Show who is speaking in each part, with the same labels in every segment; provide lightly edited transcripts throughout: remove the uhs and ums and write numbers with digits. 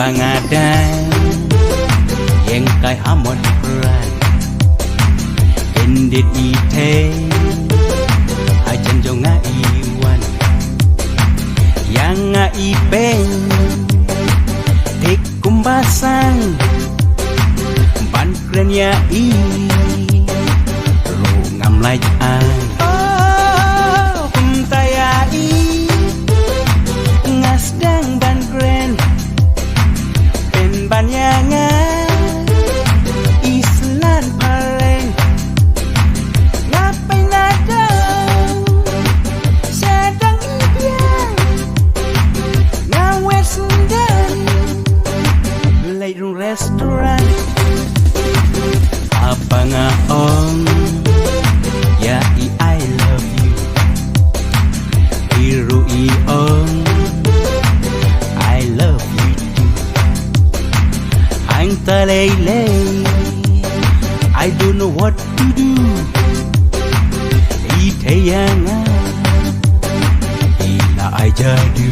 Speaker 1: bangadan yang kai hamon peran ended ite ajan jonga iwan yang ngaipeng tik kumbasan ban kren ya i ru ngam lai an ngasdang ban kren pen banyangan islan pareng ngapain ada sedang ibiang ngawet sendan layrung restoran apa ngaong ya I love you iru iong I love you too. Ang talele, I don't know what to do. Itayanga, ila ay jadu.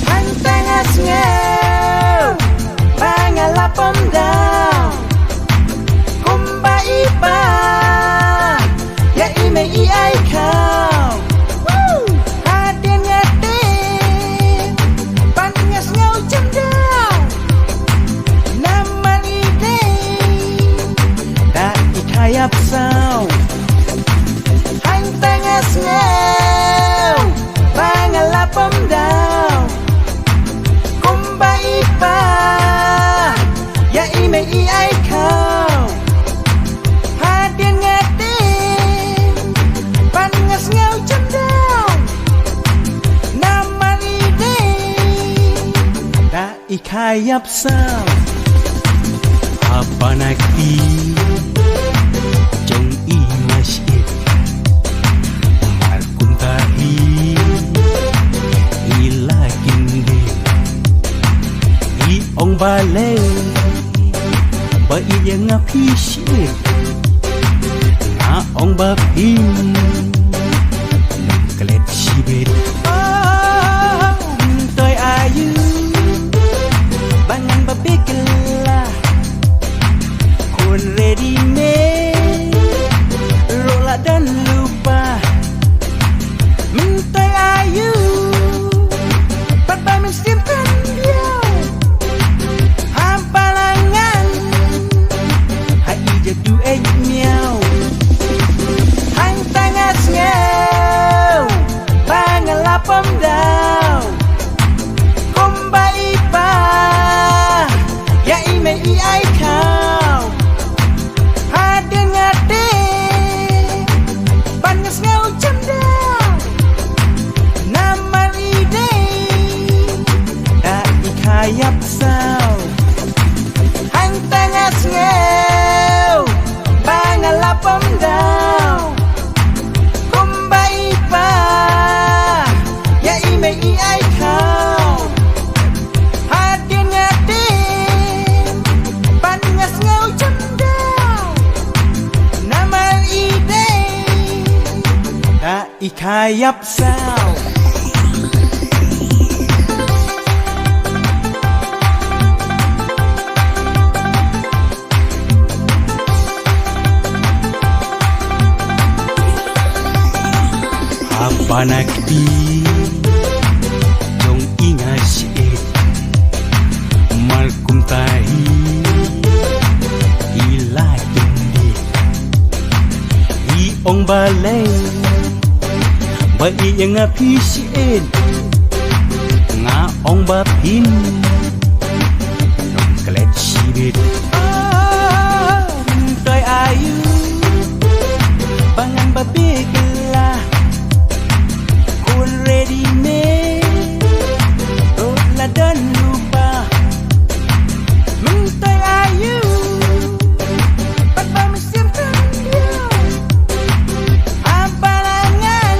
Speaker 1: Ang tangas ngaw, pangalapam daw. Kumba ipa, ya ime iay kau. Hayap sao hang tangas ngaw pangalapam daw kumba ipa ya ime iay kau hadian ngatin pangas ngaw jandaw naman ide da ikayap sao apa nakti jong imasyid markun tahi ilakin di iong bale ba iya ngapisyid ngaong bapin nangkalet sibit toy ayu bangan babikila kun ready made rola dan lupa mentai ayu papa mensimpan dia hampalangan hai jadu miau hang tangas ngau pangalapam daw kumba ipa ya ime iay kau haden ngade panas ngau jandaw naman ide da ikayap sao hang tangas ngau pangalapam daw kumba ipa ya ime iay kau haden ngade panas ngau jandaw naman ide da ikayap sao apa nakti jong ingasyid markum tahi ilakin di iong balay ba iya ngapisyid ngaong bapin nangkalet sibit toy ayu bangan babigla kun ready made rola dan lupa mentai ayu papa mensimpan dia hampalangan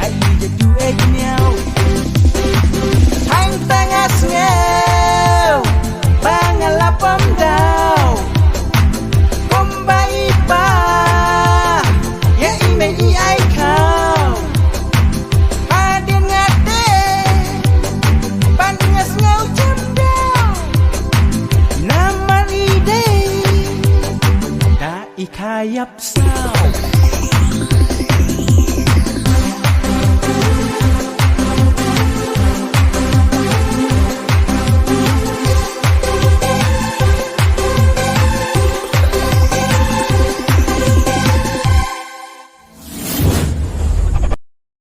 Speaker 1: hai jadu miau hang tangas ngau pangalapam daw kumba ipa hayap sao